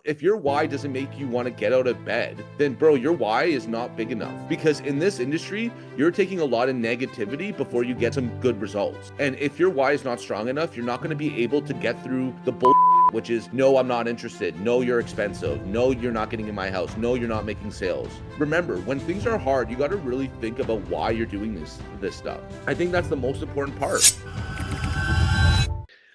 If your why doesn't make you want to get out of bed, then bro, your why is not big enough. Because in this industry, you're taking a lot of negativity before you get some good results. And if your why is not strong enough, you're not going to be able to get through the bull, which is no, I'm not interested. No, you're expensive. No, you're not getting in my house. No, you're not making sales. Remember, when things are hard, you got to really think about why you're doing this stuff. I think that's the most important part.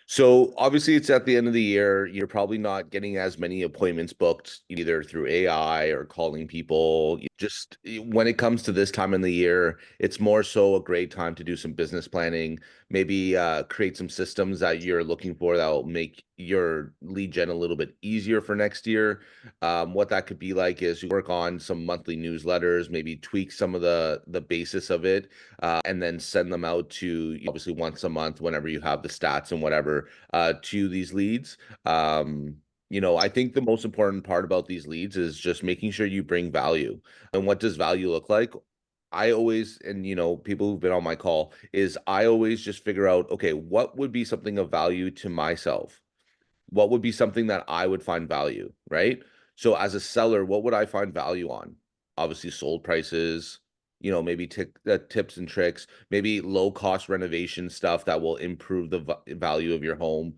So obviously it's at the end of the year. You're probably not getting as many appointments booked either through AI or calling people. Just when it comes to this time in the year, it's more so a great time to do some business planning, maybe create some systems that you're looking for that will make your lead gen a little bit easier for next year. What that could be like is you work on some monthly newsletters, maybe tweak some of the basis of it, and then send them out to obviously once a month whenever you have the stats and whatever to these leads. I think the most important part about these leads is just making sure you bring value. And what does value look like? I always, and people who've been on my call, is I always just figure out, okay, what would be something of value to myself? What would be something that I would find value, right? So as a seller, what would I find value on? Obviously, sold prices, maybe tips and tricks, maybe low cost renovation stuff that will improve the value of your home.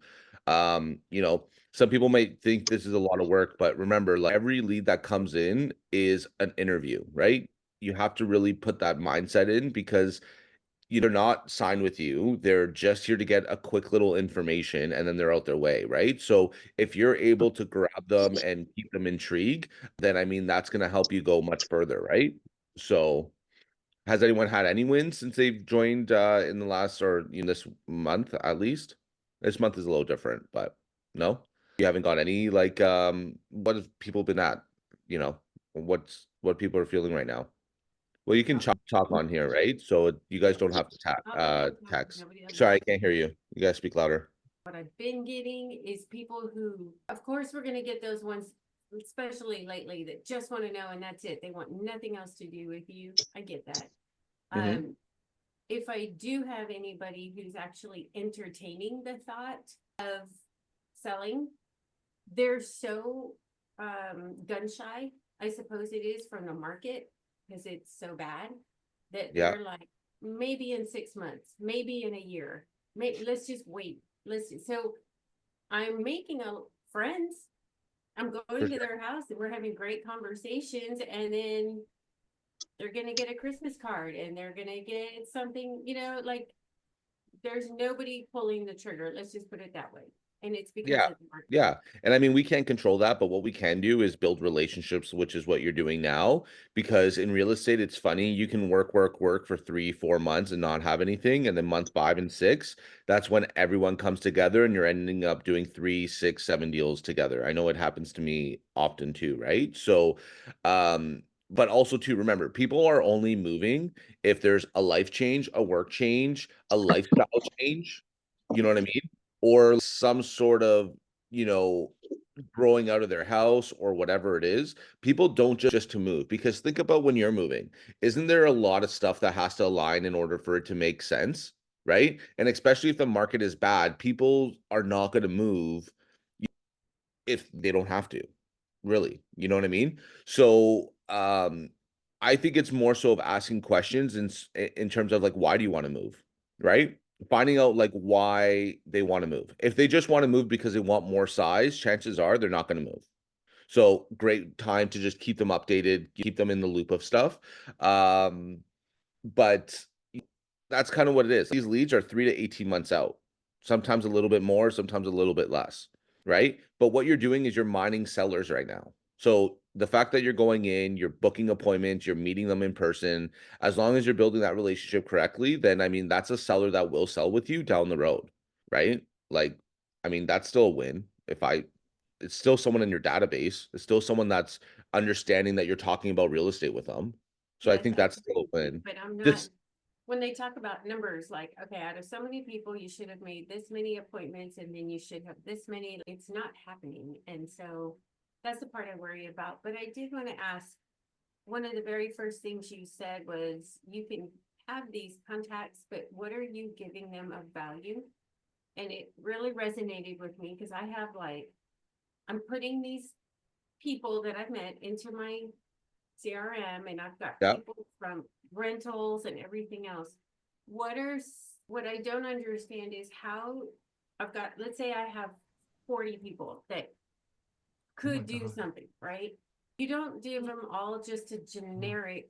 Some people might think this is a lot of work, but remember, like every lead that comes in is an interview, right? You have to really put that mindset in because they're not signed with you. They're just here to get a quick little information and then they're out their way, right? So if you're able to grab them and keep them intrigued, then I mean that's going to help you go much further, right? So has anyone had any wins since they've joined in the last or this month at least? This month is a little different, but no. You haven't got any like what have people been at? You know, what people are feeling right now? Well, you can Oh, talk on here, right? So you guys don't have to I'm talking. text. Nobody else Sorry, I is. can't hear you. You guys speak louder. What I've been getting is people who, of course, we're going to get those ones, especially lately, that just want to know and that's it. They want nothing else to do with you. I get that. Mm-hmm. Um, if I do have anybody who's actually entertaining the thought of selling, they're so gun shy, I suppose it is from the market because it's so bad that Yeah. they're like, maybe in 6 months, maybe in a year, maybe let's just wait. So I'm making a friends. I'm For going to sure. their house and we're having great conversations, and then they're gonna get a Christmas card and they're gonna get something, like there's nobody pulling the trigger. Let's just put it that way. And it's because Yeah. of the market. Yeah. And I mean, we can't control that, but what we can do is build relationships, which is what you're doing now. Because in real estate, it's funny, you can work for 3, 4 months and not have anything. And then month 5 and 6, that's when everyone comes together and you're ending up doing 3, 6, 7 deals together. I know it happens to me often too, right? So, but also to remember, people are only moving if there's a life change, a work change, a lifestyle change. You know what I mean? Or some sort of, you know, growing out of their house or whatever it is. People don't just to move because think about when you're moving. Isn't there a lot of stuff that has to align in order for it to make sense? Right. And especially if the market is bad, people are not going to move if they don't have to, really. You know what I mean? So, I think it's more so of asking questions in terms of like, why do you want to move? Right? Finding out like why they want to move. If they just want to move because they want more size, chances are they're not going to move. So great time to just keep them updated, keep them in the loop of stuff. But that's kind of what it is. These leads are 3 to 18 months out, sometimes a little bit more, sometimes a little bit less, right? But what you're doing is you're mining sellers right now. So the fact that you're going in, you're booking appointments, you're meeting them in person, as long as you're building that relationship correctly, then I mean, that's a seller that will sell with you down the road, right? Like, I mean, that's still a win. It's still someone in your database. It's still someone that's understanding that you're talking about real estate with them. So I Yes, think I that's still a win. but I'm not. Just When they talk about numbers, like, okay, out of so many people, you should have made this many appointments and then you should have this many. It's not happening. And so that's the part I worry about. But I did want to ask, one of the very first things you said was you can have these contacts, but what are you giving them of value? And it really resonated with me because I have like, I'm putting these people that I've met into my CRM, and I've got Yeah. people from rentals and everything else. What I don't understand is how I've got, let's say I have 40 people that could do something, right? You don't give them all just a generic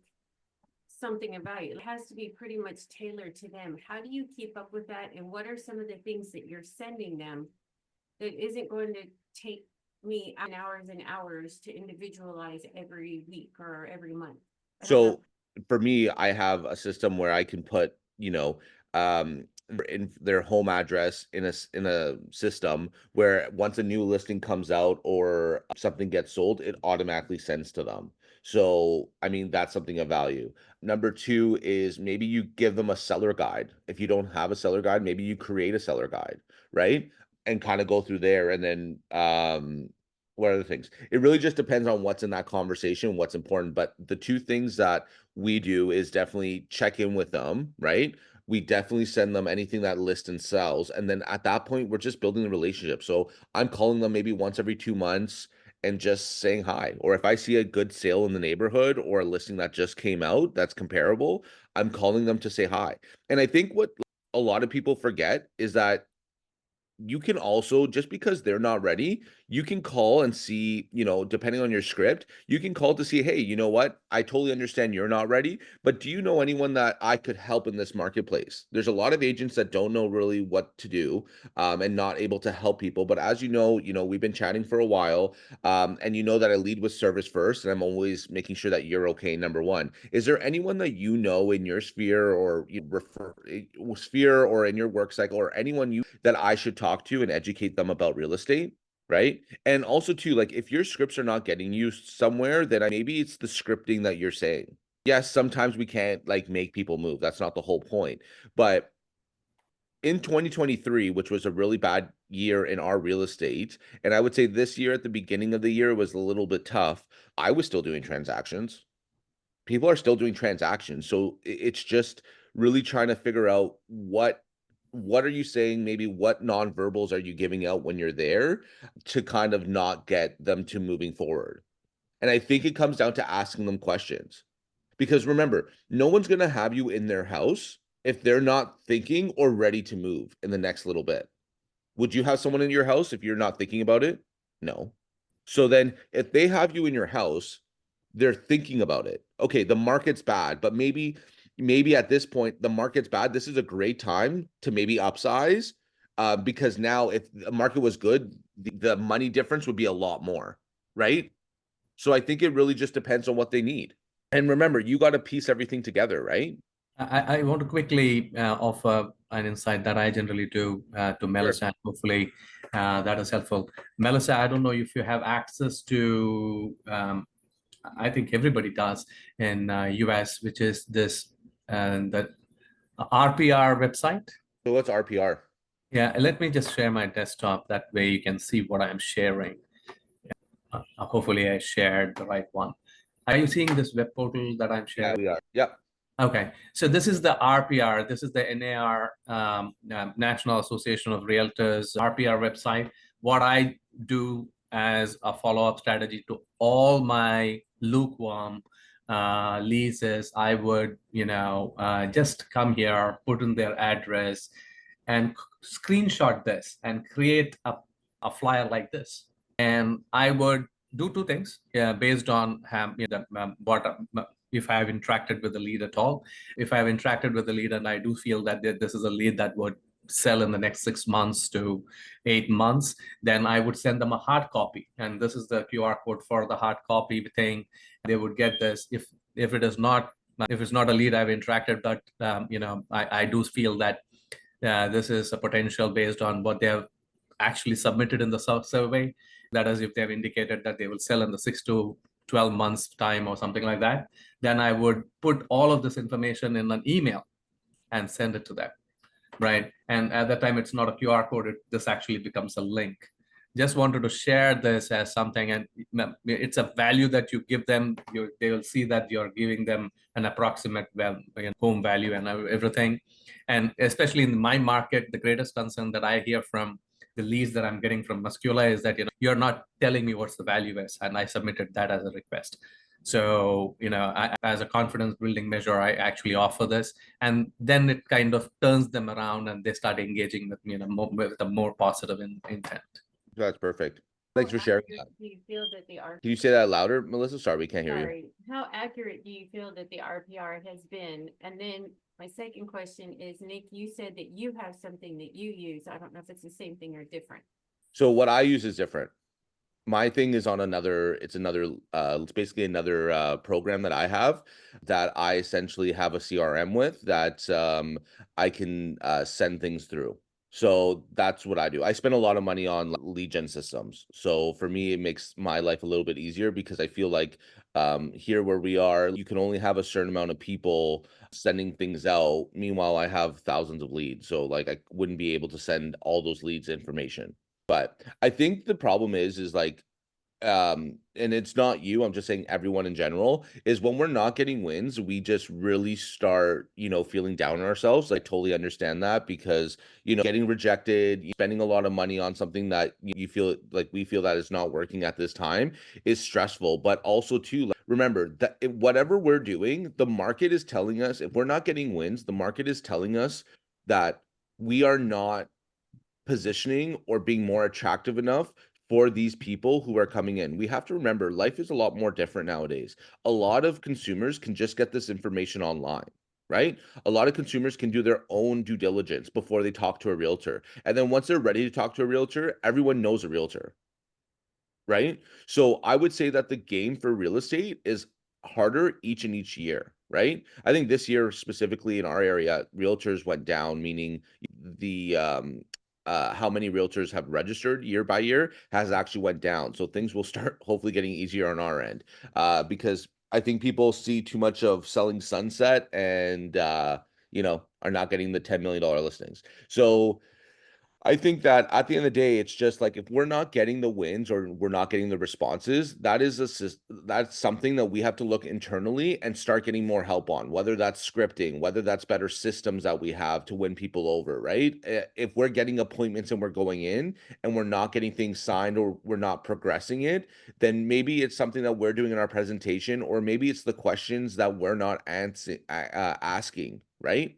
something of value. It has to be pretty much tailored to them. How do you keep up with that? And what are some of the things that you're sending them that isn't going to take me hours and hours to individualize every week or every month? I don't know. So for me, I have a system where I can put, in their home address in a system where once a new listing comes out or something gets sold, it automatically sends to them. So, I mean, that's something of value. Number two is maybe you give them a seller guide. If you don't have a seller guide, maybe you create a seller guide, right? And kind of go through there. And then what are the things? It really just depends on what's in that conversation, what's important. But the two things that we do is definitely check in with them, right? We definitely send them anything that lists and sells. And then at that point, we're just building the relationship. So I'm calling them maybe once every 2 months and just saying hi. Or if I see a good sale in the neighborhood or a listing that just came out that's comparable, I'm calling them to say hi. And I think what a lot of people forget is that you can also, just because they're not ready, you can call and see, depending on your script, you can call to see, hey, you know what, I totally understand you're not ready, but do you know anyone that I could help in this marketplace? There's a lot of agents that don't know really what to do, and not able to help people. But as we've been chatting for a while, and you know that I lead with service first, and I'm always making sure that you're okay. Number one, is there anyone that you know in your sphere or you refer sphere or in your work cycle, or anyone that I should talk to and educate them about real estate? Right. And also too, like, if your scripts are not getting you somewhere, then maybe it's the scripting that you're saying. Yes, sometimes we can't like make people move. That's not the whole point. But in 2023, which was a really bad year in our real estate, and I would say this year at the beginning of the year was a little bit tough, I was still doing transactions. People are still doing transactions. So it's just really trying to figure out what are you saying, maybe what nonverbals are you giving out when you're there to kind of not get them to moving forward. And I think it comes down to asking them questions. Because remember, no one's going to have you in their house if they're not thinking or ready to move in the next little bit. Would you have someone in your house if you're not thinking about it? No. So then if they have you in your house, they're thinking about it. Okay, the market's bad, but maybe at this point the market's bad. This is a great time to maybe upsize, because now if the market was good, the money difference would be a lot more, right? So I think it really just depends on what they need. And remember, you got to piece everything together, right? I want to quickly offer an insight that I generally do to Sure. Melissa, and hopefully that is helpful. Melissa, I don't know if you have access to, I think everybody does in US, which is this the RPR website. So what's RPR? Yeah, let me just share my desktop. That way you can see what I'm sharing. Hopefully I shared the right one. Are you seeing this web portal that I'm sharing? Yeah, we are. Yep. Okay, so this is the RPR. This is the NAR, National Association of Realtors RPR website. What I do as a follow-up strategy to all my lukewarm leads is I would, just come here, put in their address, and screenshot this and create a flyer like this. And I would do two things based on what if I have interacted with the lead at all. If I have interacted with the lead and I do feel that this is a lead that would sell in the next 6 months to 8 months, then I would send them a hard copy. And this is the QR code for the hard copy thing. They would get this. If it is not, if it's not a lead I've interacted, but I do feel that this is a potential based on what they have actually submitted in the survey. That is, if they've indicated that they will sell in the 6 to 12 months time or something like that, then I would put all of this information in an email and send it to them, right? And at that time, it's not a QR code. This actually becomes a link. Just wanted to share this as something, and it's a value that you give them. They will see that you're giving them an approximate home value and everything. And especially in my market, the greatest concern that I hear from the leads that I'm getting from Muscula is that, you're not telling me what's the value is, and I submitted that as a request. So, as a confidence building measure, I actually offer this, and then it kind of turns them around and they start engaging with me with a more positive intent. That's perfect. Thanks for sharing that. Do you feel that the Can you say that louder, Melissa? Sorry, we can't hear you. Sorry, how accurate do you feel that the RPR has been? And then my second question is, Nick, you said that you have something that you use. I don't know if it's the same thing or different. So what I use is different. My thing is on it's basically another program that I have that I essentially have a CRM with that I can send things through. So that's what I do. I spend a lot of money on lead gen systems. So for me, it makes my life a little bit easier because I feel like here where we are, you can only have a certain amount of people sending things out. Meanwhile, I have thousands of leads. So like I wouldn't be able to send all those leads information. But I think the problem is like, and it's not you, I'm just saying everyone in general, is when we're not getting wins, we just really start, feeling down on ourselves. I totally understand that because, getting rejected, spending a lot of money on something that you feel like we feel that is not working at this time is stressful. But also too, like, remember that whatever we're doing, the market is telling us if we're not getting wins, the market is telling us that we are not positioning or being more attractive enough for these people who are coming in. We have to remember life is a lot more different nowadays. A lot of consumers can just get this information online, right? A lot of consumers can do their own due diligence before they talk to a realtor. And then once they're ready to talk to a realtor, everyone knows a realtor, right? So I would say that the game for real estate is harder each year, right? I think this year specifically in our area, realtors went down, meaning the how many realtors have registered year by year has actually went down. So things will start hopefully getting easier on our end, because I think people see too much of selling sunset and are not getting the $10 million listings. So I think that at the end of the day, it's just like if we're not getting the wins or we're not getting the responses, that's something that we have to look internally and start getting more help on, whether that's scripting, whether that's better systems that we have to win people over, right? If we're getting appointments and we're going in and we're not getting things signed or we're not progressing it, then maybe it's something that we're doing in our presentation, or maybe it's the questions that we're not asking, right?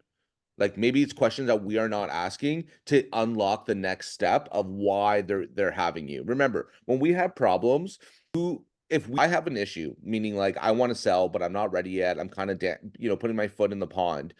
Like maybe it's questions that we are not asking to unlock the next step of why they're having you. Remember, when we have problems, I have an issue, meaning like I want to sell, but I'm not ready yet. I'm kind of putting my foot in the pond.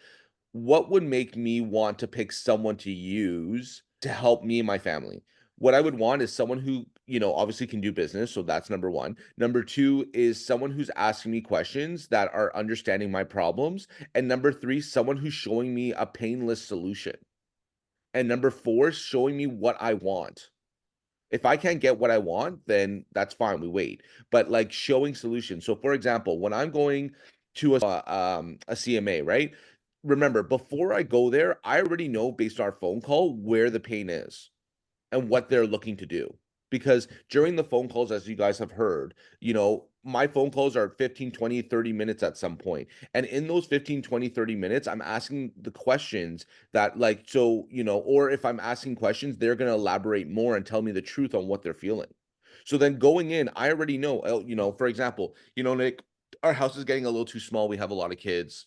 What would make me want to pick someone to use to help me and my family? What I would want is someone who, obviously can do business. So that's number one. Number two is someone who's asking me questions that are understanding my problems. And number three, someone who's showing me a painless solution. And number four, showing me what I want. If I can't get what I want, then that's fine. We wait. But like showing solutions. So for example, when I'm going to a CMA, right? Remember, before I go there, I already know based on our phone call where the pain is and what they're looking to do. Because during the phone calls, as you guys have heard, my phone calls are 15, 20, 30 minutes at some point. And in those 15, 20, 30 minutes, I'm asking the questions that like, so, or if I'm asking questions, they're going to elaborate more and tell me the truth on what they're feeling. So then going in, I already know, for example, Nick, our house is getting a little too small. We have a lot of kids,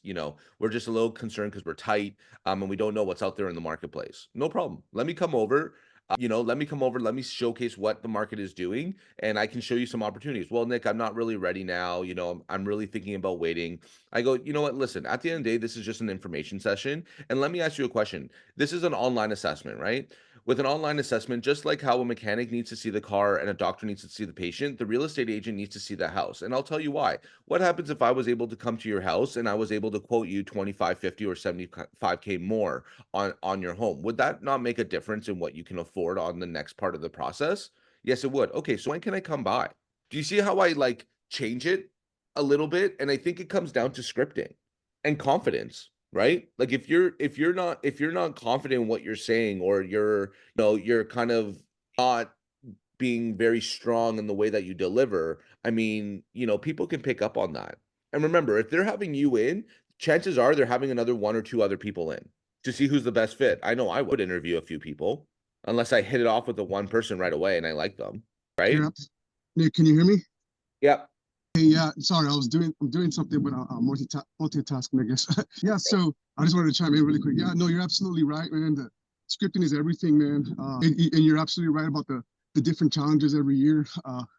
we're just a little concerned because we're tight, and we don't know what's out there in the marketplace. No problem. Let me come over. Let me showcase what the market is doing, and I can show you some opportunities. Well, Nick, I'm not really ready now. I'm really thinking about waiting. I go, you know what? Listen, at the end of the day, this is just an information session. And let me ask you a question. This is an online assessment, right? With an online assessment, just like how a mechanic needs to see the car and a doctor needs to see the patient, the real estate agent needs to see the house. And I'll tell you why. What happens if I was able to come to your house and I was able to quote you 25, 50, or 75K more on your home? Would that not make a difference in what you can afford on the next part of the process? Yes, it would. Okay, so when can I come by? Do you see how I like change it a little bit? And I think it comes down to scripting and confidence, right? Like if you're not confident in what you're saying, or you're kind of not being very strong in the way that you deliver, I mean, people can pick up on that. And remember, if they're having you in, chances are they're having another one or two other people in to see who's the best fit. I know I would interview a few people. unless I hit it off with the one person right away and I like them, right? You're up. Nick, can you hear me? Yep. Hey, yeah, sorry, I'm doing something, but I'm multitasking, I guess. Yeah, so I just wanted to chime in really quick. Yeah, no, you're absolutely right, man. The scripting is everything, man. And you're absolutely right about the different challenges every year.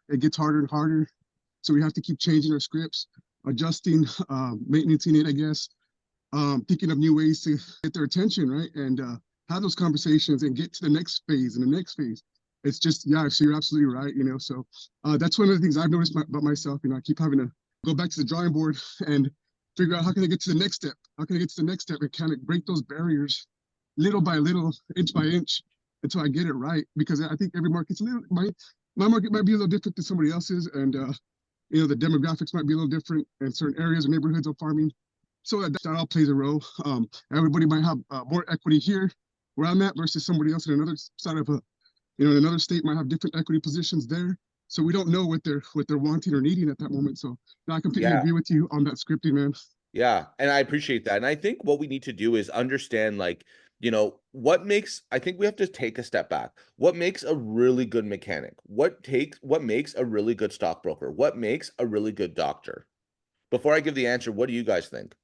It gets harder and harder, so we have to keep changing our scripts, adjusting, maintaining it, I guess. Thinking of new ways to get their attention, right? And have those conversations and get to the next phase and the next phase. It's just, yeah, so you're absolutely right, so that's one of the things I've noticed about myself. I keep having to go back to the drawing board and figure out how can I get to the next step? How can I get to the next step and kind of break those barriers little by little, inch by inch, until I get it right? Because I think every market's a little, my market might be a little different than somebody else's, and the demographics might be a little different in certain areas or neighborhoods of farming. So that all plays a role. Everybody might have more equity here where I'm at versus somebody else in another side of in another state might have different equity positions there. So we don't know what they're wanting or needing at that moment. So I completely Yeah. agree with you on that scripting, man. Yeah, and I appreciate that. And I think what we need to do is understand, like, I think we have to take a step back. What makes a really good mechanic? What makes a really good stockbroker? What makes a really good doctor? Before I give the answer, what do you guys think?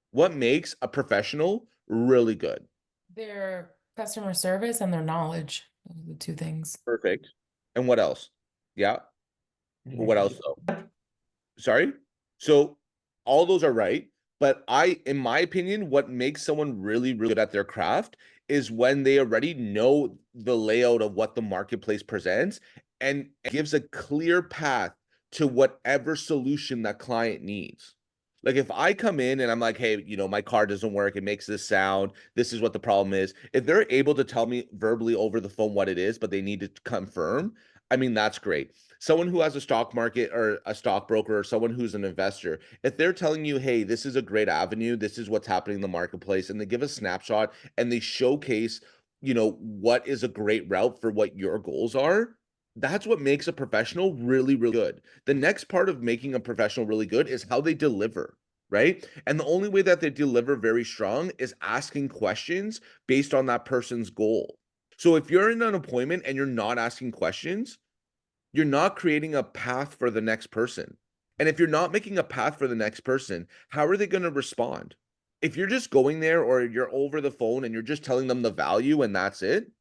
What makes a professional really good? Their customer service and their knowledge. Those are the two things. Perfect. And what else? Yeah. What else though? Sorry? So all those are right, but in my opinion, what makes someone really, really good at their craft is when they already know the layout of what the marketplace presents and gives a clear path to whatever solution that client needs. Like if I come in and I'm like, hey, my car doesn't work, it makes this sound, this is what the problem is. If they're able to tell me verbally over the phone what it is, but they need to confirm, I mean, that's great. Someone who has a stock market or a stockbroker or someone who's an investor, if they're telling you, hey, this is a great avenue, this is what's happening in the marketplace, and they give a snapshot and they showcase, what is a great route for what your goals are, that's what makes a professional really, really good. The next part of making a professional really good is how they deliver, right? And the only way that they deliver very strong is asking questions based on that person's goal. So if you're in an appointment and you're not asking questions, you're not creating a path for the next person. And if you're not making a path for the next person, how are they going to respond? If you're just going there or you're over the phone and you're just telling them the value and that's it,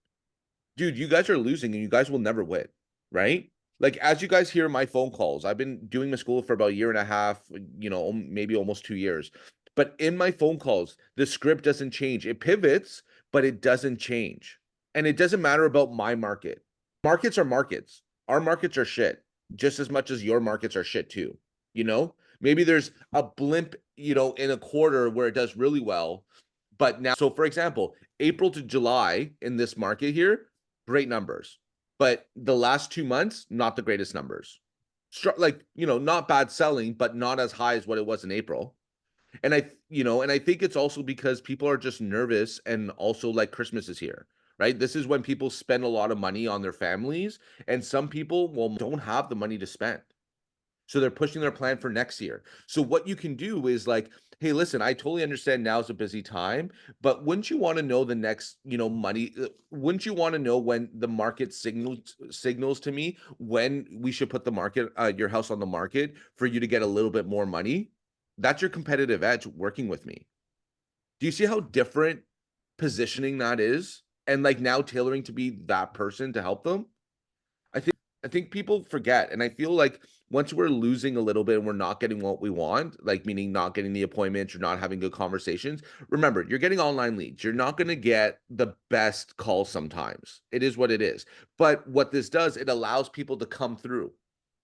dude, you guys are losing and you guys will never win, right? Like as you guys hear my phone calls, I've been doing the school for about a year and a half, maybe almost 2 years. But in my phone calls, the script doesn't change. It pivots, but it doesn't change. And it doesn't matter about my market. Markets are markets. Our markets are shit just as much as your markets are shit too. Maybe there's a blimp, in a quarter where it does really well. But now, so for example, April to July in this market here, great numbers. But the last 2 months, not the greatest numbers. Not bad selling, but not as high as what it was in April. And I think it's also because people are just nervous and also like Christmas is here, right? This is when people spend a lot of money on their families, and some people, well, don't have the money to spend. So they're pushing their plan for next year. So what you can do is like, hey, listen, I totally understand now's a busy time, but wouldn't you want to know the next, money? Wouldn't you want to know when the market signals to me when we should put your house on the market for you to get a little bit more money? That's your competitive edge working with me. Do you see how different positioning that is? And like now tailoring to be that person to help them? I think people forget, and I feel like once we're losing a little bit and we're not getting what we want, like meaning not getting the appointments or not having good conversations, remember, you're getting online leads. You're not going to get the best calls sometimes. It is what it is. But what this does, it allows people to come through.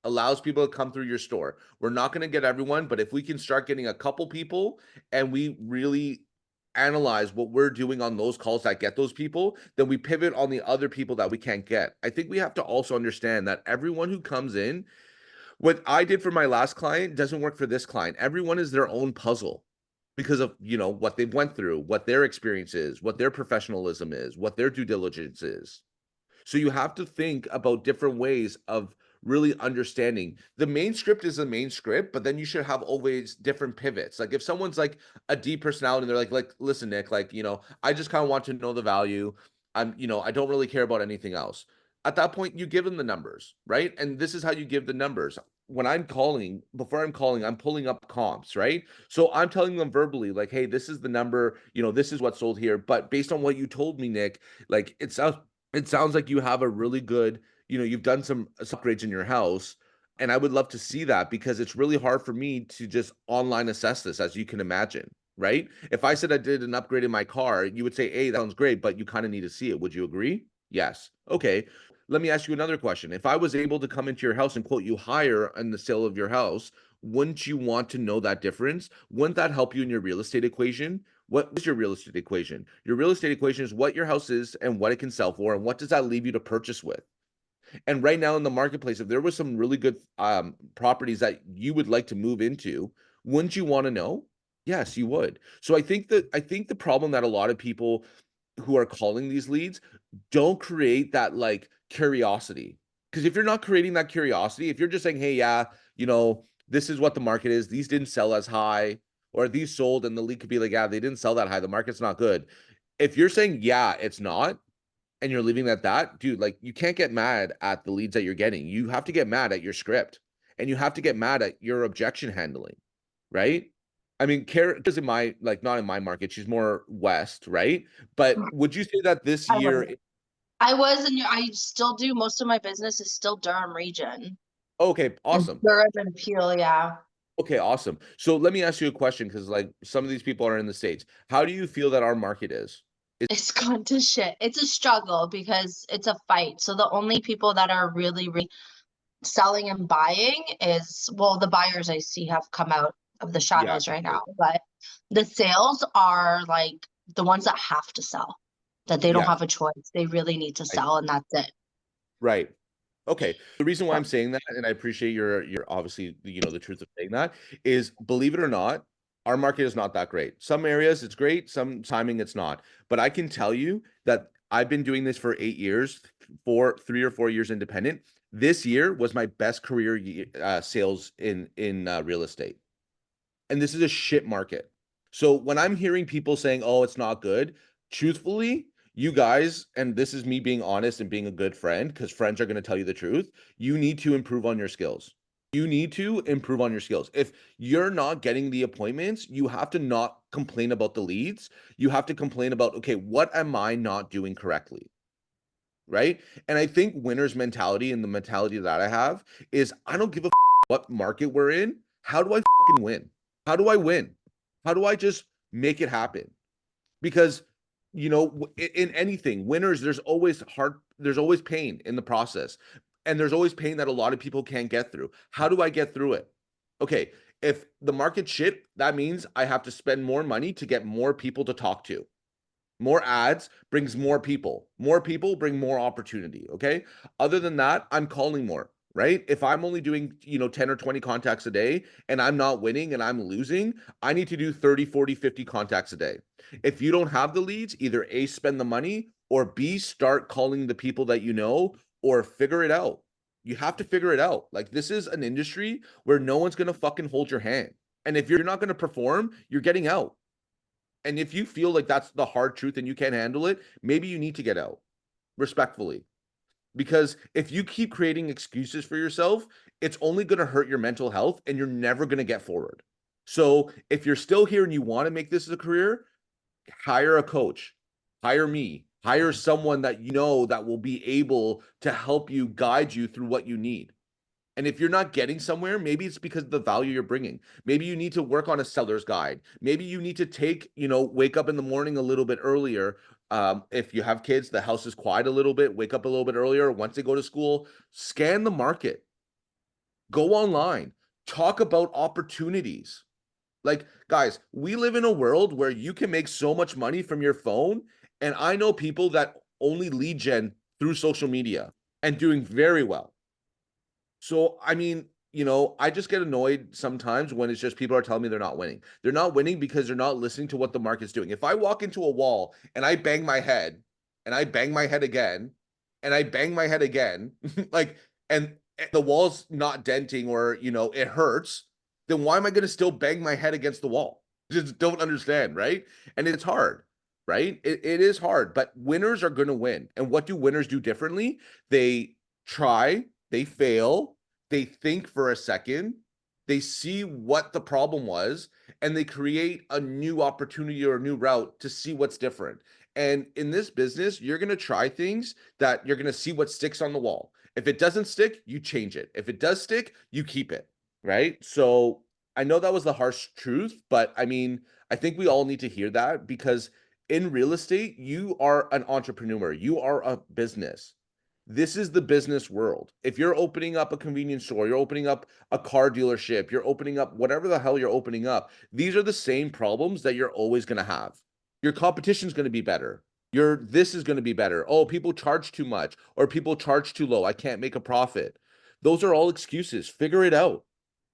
Allows people to come through your store. We're not going to get everyone, but if we can start getting a couple people and we really analyze what we're doing on those calls that get those people, then we pivot on the other people that we can't get. I think we have to also understand that everyone who comes in, what I did for my last client doesn't work for this client. Everyone is their own puzzle because of, what they've went through, what their experience is, what their professionalism is, what their due diligence is. So you have to think about different ways of really understanding. The main script is the main script, but then you should have always different pivots. Like if someone's like a D personality and they're like, listen, Nick, like, I just kind of want to know the value. I don't really care about anything else. At that point, you give them the numbers, right? And this is how you give the numbers. When I'm calling, before I'm calling, I'm pulling up comps, right? So I'm telling them verbally, like, hey, this is the number, this is what sold here. But based on what you told me, Nick, like it sounds like you have a really good, you've done some upgrades in your house. And I would love to see that because it's really hard for me to just online assess this, as you can imagine, right? If I said I did an upgrade in my car, you would say, hey, that sounds great, but you kind of need to see it. Would you agree? Yes. Okay. Let me ask you another question. If I was able to come into your house and quote you higher on the sale of your house, wouldn't you want to know that difference? Wouldn't that help you in your real estate equation? What is your real estate equation? Your real estate equation is what your house is and what it can sell for, and what does that leave you to purchase with? And right now in the marketplace, if there was some really good properties that you would like to move into, wouldn't you want to know? Yes, you would. So I think the problem that a lot of people who are calling these leads don't create that like curiosity. Because if you're not creating that curiosity, if you're just saying, hey, yeah, this is what the market is, these didn't sell as high, or these sold, and the lead could be like, yeah, they didn't sell that high, the market's not good. If you're saying, yeah, it's not, and you're leaving it at that, dude, like you can't get mad at the leads that you're getting. You have to get mad at your script, and you have to get mad at your objection handling, right? I mean, Kara is in my, like, not in my market. She's more west, right? But would you say that this I year? was. I was, and I still do. Most of my business is still Durham region. Okay, And awesome. Durham and Peel, yeah. Okay, awesome. So let me ask you a question, because like some of these people are in the States. How do you feel that our market is? It's gone to shit. It's a struggle because it's a fight. So the only people that are really, really selling and buying is, well, the buyers I see have come out of the Yeah, shadows right now, but the sales are like the ones that have to sell, that they don't yeah, have a choice. They really need to right, sell, and that's it. right. Okay. The reason why So, I'm saying that, and I appreciate your obviously, the truth of saying that, is, believe it or not, our market is not that great. Some areas it's great, some timing it's not. But I can tell you that I've been doing this for 8 years, 3 or 4 years independent. This year was my best career sales in real estate, and this is a shit market. So when I'm hearing people saying, "Oh, it's not good," truthfully, you guys, and this is me being honest and being a good friend, because friends are going to tell you the truth, you need to improve on your skills. You need to improve on your skills. If you're not getting the appointments, you have to not complain about the leads. You have to complain about, okay, what am I not doing correctly? Right? And I think winner's mentality, and the mentality that I have, is I don't give a what market we're in. How do I fucking win? How do I win? How do I just make it happen? Because in anything, winners, there's always pain in the process. And there's always pain that a lot of people can't get through. How do I get through it? Okay, if the market's shit, that means I have to spend more money to get more people to talk to. More ads brings more people. More people bring more opportunity. Okay. Other than that, I'm calling more, right? If I'm only doing, 10 or 20 contacts a day and I'm not winning and I'm losing, I need to do 30, 40, 50 contacts a day. If you don't have the leads, either A, spend the money, or B, start calling the people that you know, or figure it out. You have to figure it out. Like, this is an industry where no one's going to fucking hold your hand. And if you're not going to perform, you're getting out. And if you feel like that's the hard truth and you can't handle it, maybe you need to get out respectfully. Because if you keep creating excuses for yourself, it's only going to hurt your mental health and you're never going to get forward. So if you're still here and you want to make this a career, hire a coach, hire me, hire someone that you know that will be able to help you, guide you through what you need. And if you're not getting somewhere, maybe it's because of the value you're bringing. Maybe you need to work on a seller's guide. Maybe you need to wake up in the morning a little bit earlier. If you have kids, the house is quiet a little bit, wake up a little bit earlier. Once they go to school, scan the market, go online, talk about opportunities. Like, guys, we live in a world where you can make so much money from your phone. And I know people that only lead gen through social media and doing very well. So, I mean, I just get annoyed sometimes when it's just people are telling me they're not winning. They're not winning because they're not listening to what the market's doing. If I walk into a wall and I bang my head and I bang my head again and I bang my head again, like, and the wall's not denting or, it hurts, then why am I going to still bang my head against the wall? Just don't understand, right? And it's hard. right? It is hard, but winners are going to win. And what do winners do differently? They try, they fail, they think for a second, they see what the problem was, and they create a new opportunity or a new route to see what's different. And in this business, you're going to try things that you're going to see what sticks on the wall. If it doesn't stick, you change it. If it does stick, you keep it, right? So I know that was the harsh truth, but I mean, I think we all need to hear that, because in real estate, you are an entrepreneur, you are a business. This is the business world. If you're opening up a convenience store, you're opening up a car dealership, you're opening up whatever the hell you're opening up, these are the same problems that you're always going to have. Your competition is going to be better. This is going to be better. Oh, people charge too much, or people charge too low. I can't make a profit. Those are all excuses. Figure it out.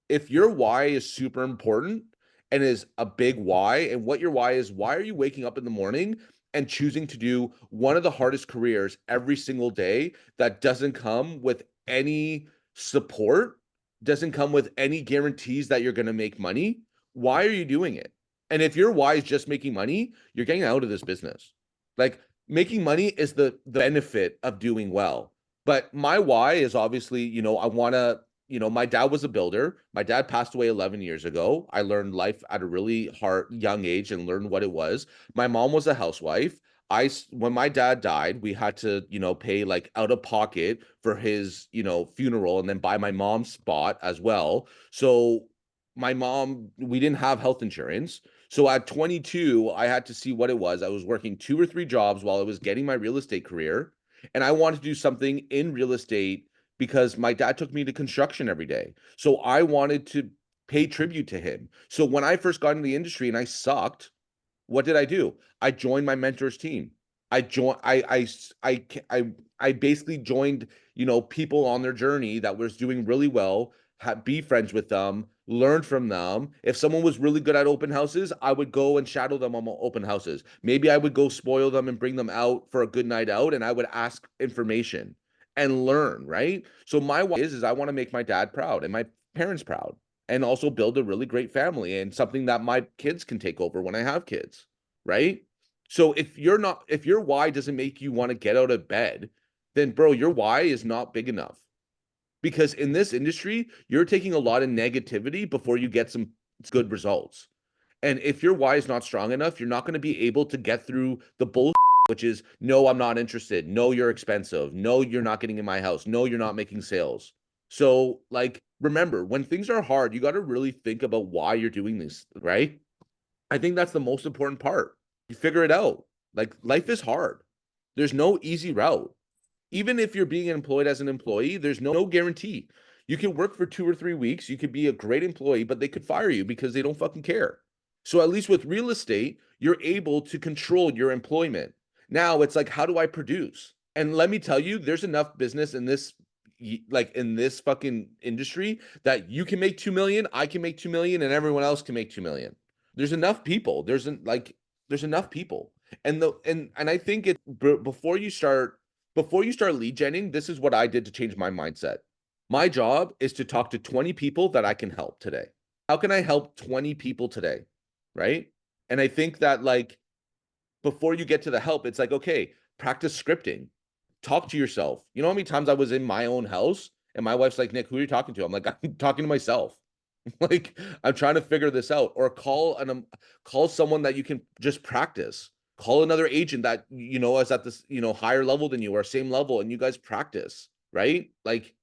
If your why is super important and is a big why, and what your why is, why are you waking up in the morning and choosing to do one of the hardest careers every single day that doesn't come with any support, doesn't come with any guarantees that you're going to make money? Why are you doing it? And if your why is just making money, you're getting out of this business. Like, making money is the benefit of doing well. But my why is obviously, I want to, my dad was a builder. My dad passed away 11 years ago. I learned life at a really hard young age and learned what it was. My mom was a housewife. When my dad died, we had to, pay like out of pocket for his, funeral, and then buy my mom's spot as well. So we didn't have health insurance. So at 22, I had to see what it was. I was working 2 or 3 jobs while I was getting my real estate career. And I wanted to do something in real estate because my dad took me to construction every day. So I wanted to pay tribute to him. So when I first got into the industry and I sucked, what did I do? I joined my mentor's team. I joined, I basically joined, people on their journey that was doing really well, be friends with them, learn from them. If someone was really good at open houses, I would go and shadow them on open houses. Maybe I would go spoil them and bring them out for a good night out, and I would ask information and learn, right? So my why is I want to make my dad proud and my parents proud, and also build a really great family and something that my kids can take over when I have kids, right? So if your why doesn't make you want to get out of bed, then bro, your why is not big enough. Because in this industry, you're taking a lot of negativity before you get some good results. And if your why is not strong enough, you're not going to be able to get through the bullshit, which is no, I'm not interested. No, you're expensive. No, you're not getting in my house. No, you're not making sales. So, like, remember, when things are hard, you got to really think about why you're doing this, right? I think that's the most important part. You figure it out. Like, life is hard. There's no easy route. Even if you're being employed as an employee, there's no guarantee. You can work for 2 or 3 weeks. You could be a great employee, but they could fire you because they don't fucking care. So at least with real estate, you're able to control your employment. Now it's like, how do I produce? And let me tell you, there's enough business in this, like in this fucking industry, that you can make 2 million, I can make 2 million, and everyone else can make 2 million. There's enough people. There's enough people. And I think before you start lead genning, this is what I did to change my mindset. My job is to talk to 20 people that I can help today. How can I help 20 people today? Right? And I think that, like, before you get to the help, it's like, okay, practice scripting. Talk to yourself. You know how many times I was in my own house and my wife's like, Nick, who are you talking to? I'm like, I'm talking to myself. Like, I'm trying to figure this out. Or call someone that you can just practice. Call another agent that is at this, higher level than you or same level, and you guys practice, right? Like,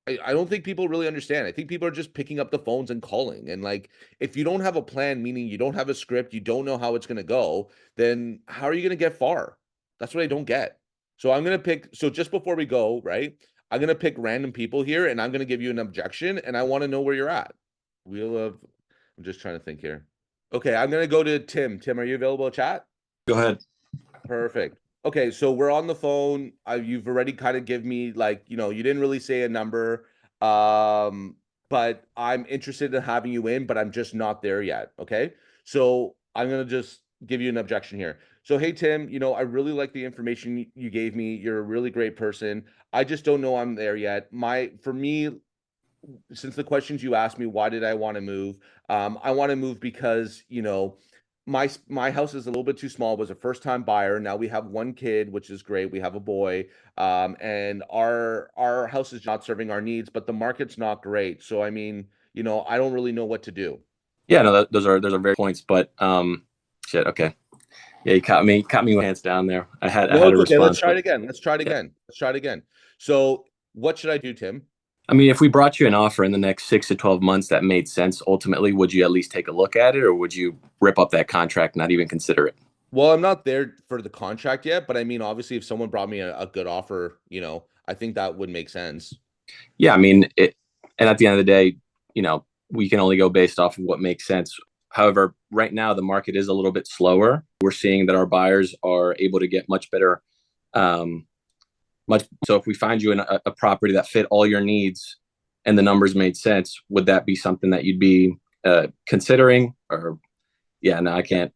I don't think people really understand. I think people are just picking up the phones and calling. And like, if you don't have a plan, meaning you don't have a script, you don't know how it's gonna go, then how are you gonna get far? That's what I don't get. So just before we go, right? I'm gonna pick random people here and I'm gonna give you an objection, and I want to know where you're at. I'm just trying to think here. Okay, I'm gonna go to Tim. Tim, are you available to chat? Go ahead. Perfect. Okay, so we're on the phone. You've already kind of give me, like, you didn't really say a number, but I'm interested in having you in, but I'm just not there yet. Okay, so I'm gonna just give you an objection here. So, hey Tim, I really like the information you gave me. You're a really great person. I just don't know I'm there yet. For me, since the questions you asked me, why did I want to move? I want to move because, my house is a little bit too small. Was a first time buyer. Now we have one kid, which is great. We have a boy, and our house is not serving our needs, but the market's not great. So I mean, I don't really know what to do. Yeah, no, those are very points, but shit. Okay, yeah, you caught me with hands down there. I had No, a it's okay. Let's response, try it but again. Let's try it yeah. again. Let's try it again. So, what should I do, Tim? I mean, if we brought you an offer in the next 6 to 12 months that made sense, ultimately, would you at least take a look at it, or would you rip up that contract, and not even consider it? Well, I'm not there for the contract yet, but I mean, obviously, if someone brought me a good offer, I think that would make sense. Yeah, I mean, and at the end of the day, we can only go based off of what makes sense. However, right now the market is a little bit slower. We're seeing that our buyers are able to get much better. Much so, if we find you in a property that fit all your needs and the numbers made sense, would that be something that you'd be considering? Or yeah, no, I can't.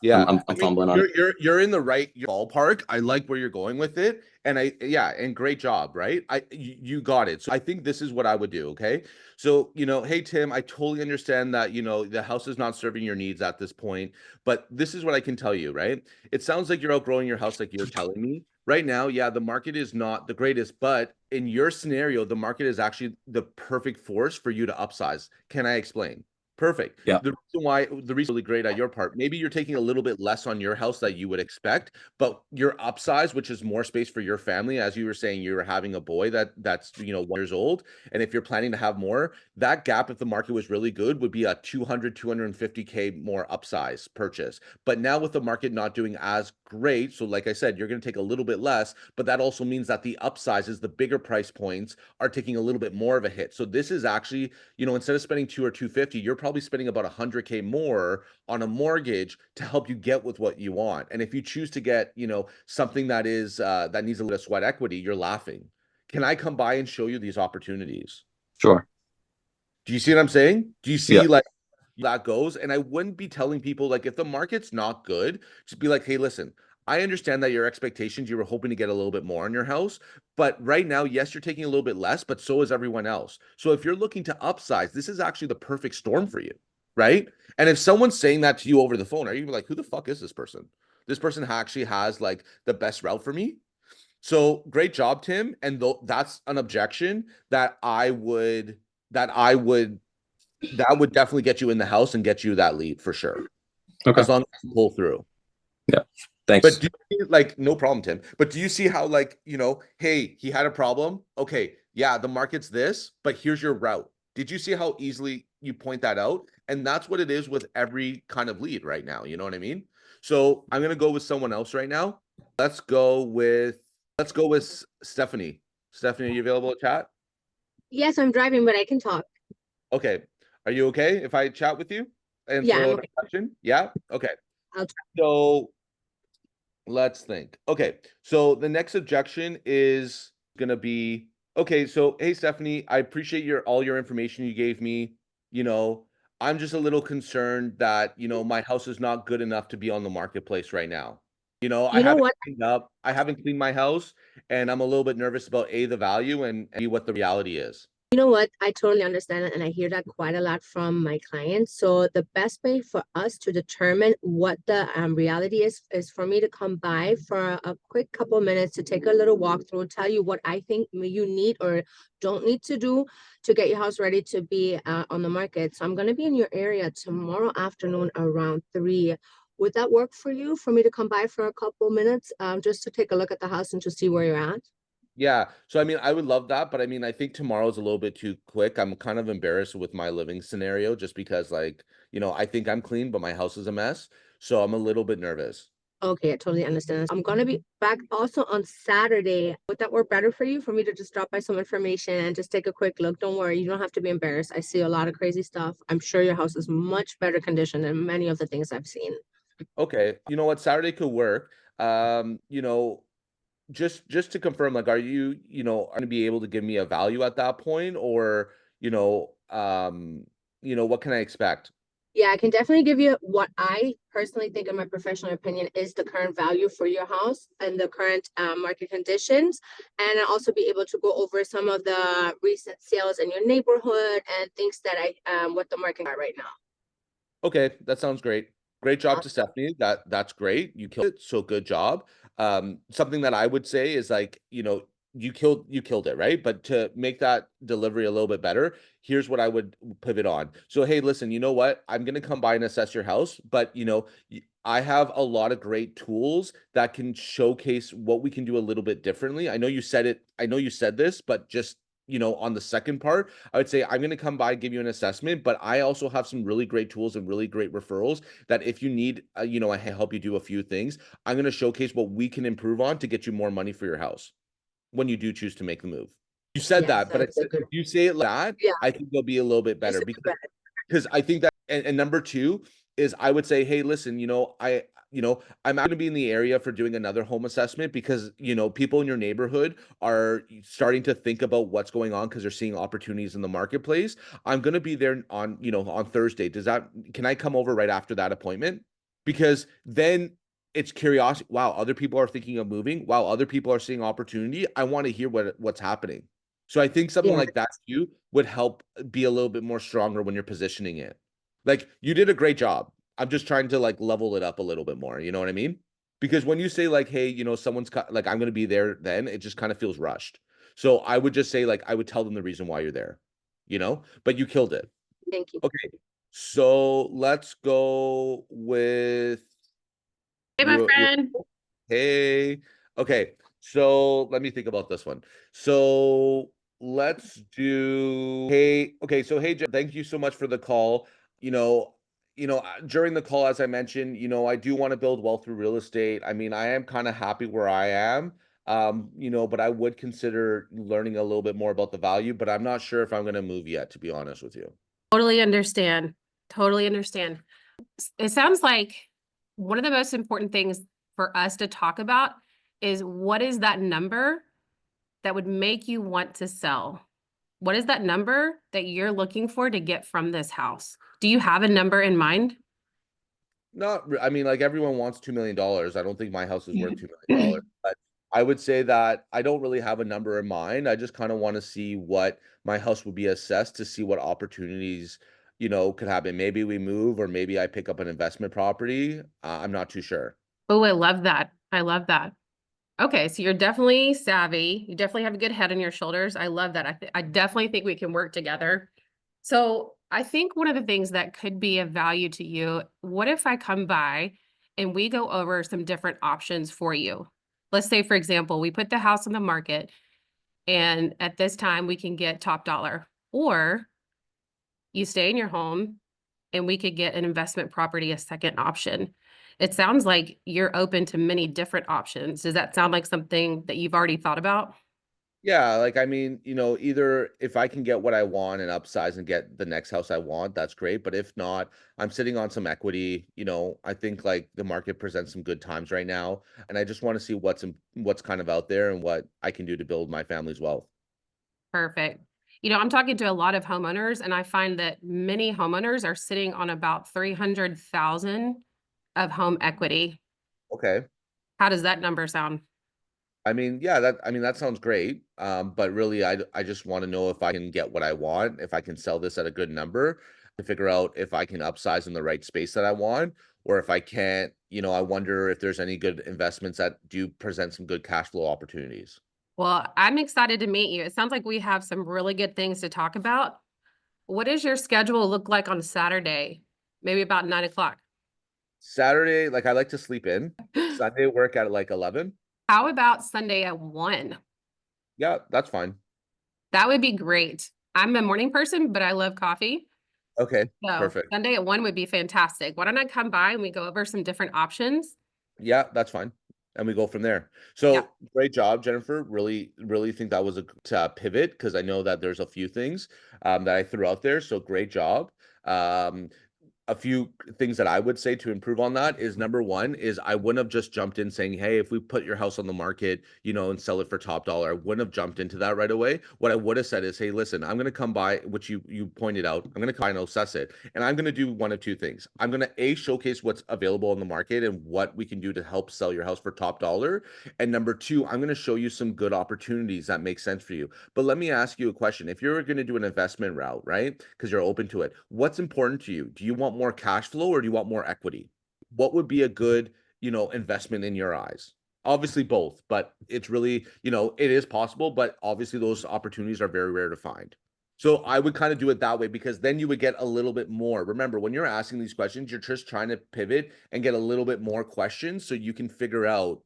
Yeah, I'm I mean, fumbling on it. you're in the right ballpark. I like where you're going with it, and and great job, right? You got it. So I think this is what I would do. Okay, so hey Tim, I totally understand that the house is not serving your needs at this point, but this is what I can tell you, right? It sounds like you're outgrowing your house, like you're telling me right now. Yeah, the market is not the greatest, but in your scenario, the market is actually the perfect force for you to upsize. Can I explain? Perfect. Yeah, The reason really great at your part, maybe you're taking a little bit less on your house that you would expect, but your upsize, which is more space for your family, as you were saying, you were having a boy that's 1 years old, and if you're planning to have more, that gap, if the market was really good, would be a 250K more upsize purchase. But now with the market not doing as great, so like I said, you're going to take a little bit less, but that also means that the upsizes, the bigger price points, are taking a little bit more of a hit. So this is actually, instead of spending 2 or 250, you're probably spending about 100K more on a mortgage to help you get with what you want. And if you choose to get, something that is that needs a little sweat equity, you're laughing. Can I come by and show you these opportunities? sure. Do you see what I'm saying? Do you Yeah, see like that goes? And I wouldn't be telling people, like, if the market's not good, just be like, hey, listen, I understand that your expectations, you were hoping to get a little bit more on your house, but right now, yes, you're taking a little bit less, but so is everyone else. So if you're looking to upsize, this is actually the perfect storm for you, right? And if someone's saying that to you over the phone, are you like, who the fuck is this person? This person actually has like the best route for me. So great job, Tim. And that's an objection that I would that would definitely get you in the house and get you that lead for sure, okay. as long as you pull through. Yeah, But thanks. do you see, like, no problem, Tim. But do you see how, like, hey, he had a problem? Okay, yeah, the market's this, but here's your route. Did you see how easily you point that out? And that's what it is with every kind of lead right now. You know what I mean? So I'm gonna go with someone else right now. Let's go with Stephanie. Stephanie, are you available to chat? Yes, I'm driving, but I can talk. Okay. Are you okay if I chat with you and Yeah, throw I'm in a okay. question? Yeah. Okay. I'll try. So let's think. Okay. So the next objection is going to be, okay, so hey Stephanie, I appreciate all your information you gave me. You know, I'm just a little concerned that, my house is not good enough to be on the marketplace right now. I You know haven't what? cleaned up. I haven't cleaned my house, and I'm a little bit nervous about the value, and B, what the reality is. You know what? I totally understand it, and I hear that quite a lot from my clients. So the best way for us to determine what the reality is for me to come by for a quick couple minutes to take a little walkthrough, tell you what I think you need or don't need to do to get your house ready to be on the market. So I'm going to be in your area tomorrow afternoon around 3. Would that work for you, for me to come by for a couple minutes just to take a look at the house and to see where you're at? Yeah. So I mean, I would love that, but I mean, I think tomorrow's a little bit too quick. I'm kind of embarrassed with my living scenario just because, like, I think I'm clean, but my house is a mess. So I'm a little bit nervous. Okay, I totally understand. I'm gonna be back also on Saturday. Would that work better for you, for me to just drop by some information and just take a quick look? Don't worry, you don't have to be embarrassed. I see a lot of crazy stuff. I'm sure your house is much better condition than many of the things I've seen. Okay. You know what? Saturday could work. Just to confirm, like, are you, going to be able to give me a value at that point, or, what can I expect? Yeah, I can definitely give you what I personally think, in my professional opinion, is the current value for your house and the current market conditions. And I'll also be able to go over some of the recent sales in your neighborhood and things that what the market are right now. Okay, that sounds great. Great job to Stephanie. That's great. You killed it. So good job. Something that I would say is like, you killed it, right? But to make that delivery a little bit better, here's what I would pivot on. So, hey, listen, you know what? I'm gonna come by and assess your house, but I have a lot of great tools that can showcase what we can do a little bit differently. I know you said it, I know you said this, but just on the second part, I would say I'm going to come by, give you an assessment, but I also have some really great tools and really great referrals that if you need, I help you do a few things. I'm going to showcase what we can improve on to get you more money for your house when you do choose to make the move. You said Yes, that, but that's a good. if you say it like that, Yeah. I think they'll be a little bit better It's a because I think that, and number two is I would say, hey, listen, I'm going to be in the area for doing another home assessment because, people in your neighborhood are starting to think about what's going on because they're seeing opportunities in the marketplace. I'm going to be there on Thursday. Can I come over right after that appointment? Because then it's curiosity. Wow, other people are thinking of moving. Wow, other people are seeing opportunity. I want to hear what's happening. So I think something Yeah. like that too would help be a little bit more stronger when you're positioning it. Like you did a great job. I'm just trying to like level it up a little bit more. You know what I mean? Because when you say like, hey, like I'm going to be there, then it just kind of feels rushed. So I would just say like I would tell them the reason why you're there, but you killed it. Thank you. Okay. So let's go with Hey, my your friend. hey. Okay. So let me think about this one. So let's do hey. Okay. So hey, Jen, thank you so much for the call. During the call, as I mentioned, I do want to build wealth through real estate. I mean, I am kind of happy where I am. But I would consider learning a little bit more about the value, but I'm not sure if I'm going to move yet, to be honest with you. Totally understand. Totally understand. It sounds like one of the most important things for us to talk about is what is that number that would make you want to sell? What is that number that you're looking for to get from this house? Do you have a number in mind? I mean, like everyone wants $2 million. I don't think my house is worth $2 million, but I would say that I don't really have a number in mind. I just kind of want to see what my house would be assessed to see what opportunities, could happen. Maybe we move or maybe I pick up an investment property. I'm not too sure. Oh, I love that. I love that. Okay, so you're definitely savvy. You definitely have a good head on your shoulders. I love that. I definitely think we can work together. So I think one of the things that could be of value to you, what if I come by and we go over some different options for you? Let's say, for example, we put the house on the market and at this time we can get top dollar, or you stay in your home and we could get an investment property a second option. It sounds like you're open to many different options. Does that sound like something that you've already thought about? Yeah, like I mean, either if I can get what I want and upsize and get the next house I want, that's great. But if not, I'm sitting on some equity. I think like the market presents some good times right now, and I just want to see what's kind of out there and what I can do to build my family's wealth. Perfect. I'm talking to a lot of homeowners and I find that many homeowners are sitting on about 300,000 of home equity. Okay. How does that number sound? I mean, yeah, that sounds great. But really, I just want to know if I can get what I want, if I can sell this at a good number, to figure out if I can upsize in the right space that I want, or if I can't. I wonder if there's any good investments that do present some good cash flow opportunities. Well, I'm excited to meet you. It sounds like we have some really good things to talk about. What does your schedule look like on Saturday? Maybe about 9 o'clock. Saturday, like I like to sleep in. Sunday work at like 11. How about Sunday at 1? Yeah, that's fine. That would be great. I'm a morning person, but I love coffee. Okay, So perfect. Sunday at 1 would be fantastic. Why don't I come by and we go over some different options? Yeah, that's fine. And we go from there. Yeah. So great job, Jennifer. Really, really think that was a pivot because I know that there's a few things that I threw out there. So great job. A few things that I would say to improve on that is number one is I wouldn't have just jumped in saying, hey, if we put your house on the market, and sell it for top dollar, I wouldn't have jumped into that right away. What I would have said is, hey, listen, I'm going to come by, which you pointed out, I'm going to come by and assess it. And I'm going to do one of two things. I'm going to showcase what's available in the market and what we can do to help sell your house for top dollar. And number two, I'm going to show you some good opportunities that make sense for you. But let me ask you a question. If you're going to do an investment route, right? Because you're open to it, what's important to you? Do you want more cash flow or do you want more equity? what would be a good, investment in your eyes? Obviously both, but it's really, it is possible, but obviously those opportunities are very rare to find. So I would kind of do it that way, because then you would get a little bit more. Remember, when you're asking these questions, you're just trying to pivot and get a little bit more questions so you can figure out,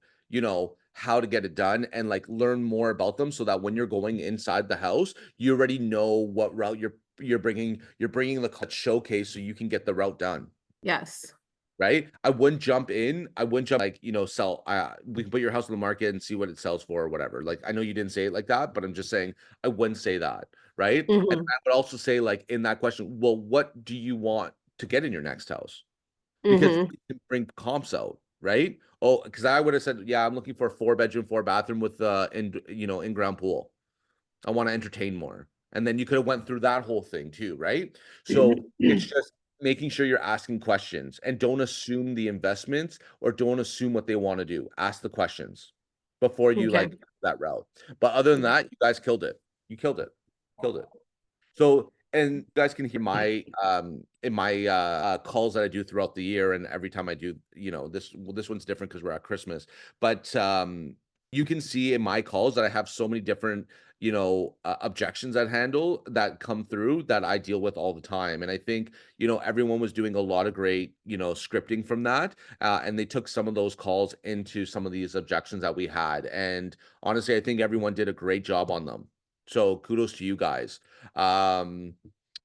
how to get it done and like learn more about them, so that when you're going inside the house, you already know what route you're bringing the showcase so you can get the route done. Yes. Right? I wouldn't jump like, sell, we can put your house on the market and see what it sells for or whatever. Like, I know you didn't say it like that, but I'm just saying I wouldn't say that, right? And Mhm. I would also say, like, in that question, well, what do you want to get in your next house? Because Mhm. you can bring comps out, right? Oh, because I would have said, yeah, I'm looking for a 4-bedroom, 4-bathroom with in-ground pool. I want to entertain more. And then you could have went through that whole thing too, right? So it's just making sure you're asking questions, and don't assume the investments or don't assume what they want to do. Ask the questions before you Okay. like that route. But other than that, you guys killed it. You killed it. Killed it. So, and you guys can hear my in my calls that I do throughout the year, and every time I do, this one's different because we're at Christmas. But you can see in my calls that I have so many different, objections that handle that come through that I deal with all the time. And I think, everyone was doing a lot of great, scripting from that, and they took some of those calls into some of these objections that we had. And honestly, I think everyone did a great job on them. So kudos to you guys. But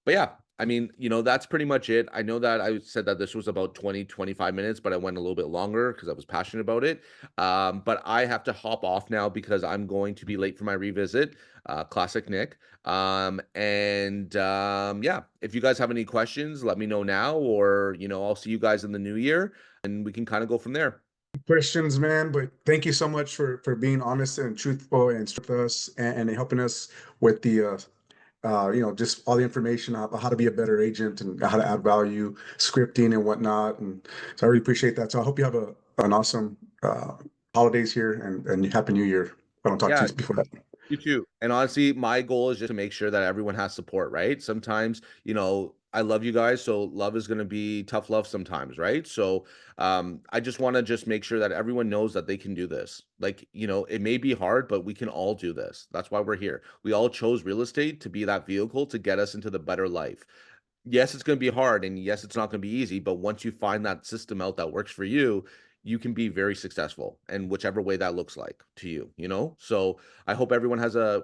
yeah, I mean, that's pretty much it. I know that I said that this was about 20-25 minutes, but I went a little bit longer because I was passionate about it. But I have to hop off now because I'm going to be late for my revisit. Classic Nick. Yeah, if you guys have any questions, let me know now, or, I'll see you guys in the new year and we can kind of go from there. Questions, man. But thank you so much for being honest and truthful and with us and helping us with the just all the information about how to be a better agent and how to add value, scripting and whatnot. And so I really appreciate that. So I hope you have an awesome holidays here and happy New Year. If I don't talk to Yeah, you before that. you too. And honestly, my goal is just to make sure that everyone has support, right? Sometimes, I love you guys, so love is going to be tough love sometimes, right? So, I just want to just make sure that everyone knows that they can do this. Like, it may be hard, but we can all do this. That's why we're here. We all chose real estate to be that vehicle to get us into the better life. Yes, it's going to be hard, and yes, it's not going to be easy, but once you find that system out that works for you, you can be very successful, and whichever way that looks like to you. So I hope everyone has a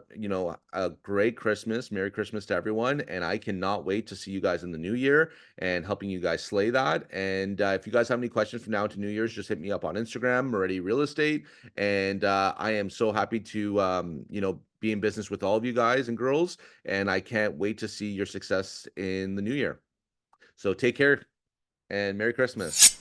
great Christmas. Merry Christmas to everyone, and I cannot wait to see you guys in the new year and helping you guys slay that. And if you guys have any questions from now to New Year's, just hit me up on Instagram, Moretti Real Estate. And I am so happy to be in business with all of you guys and girls, and I can't wait to see your success in the new year. So take care and Merry Christmas.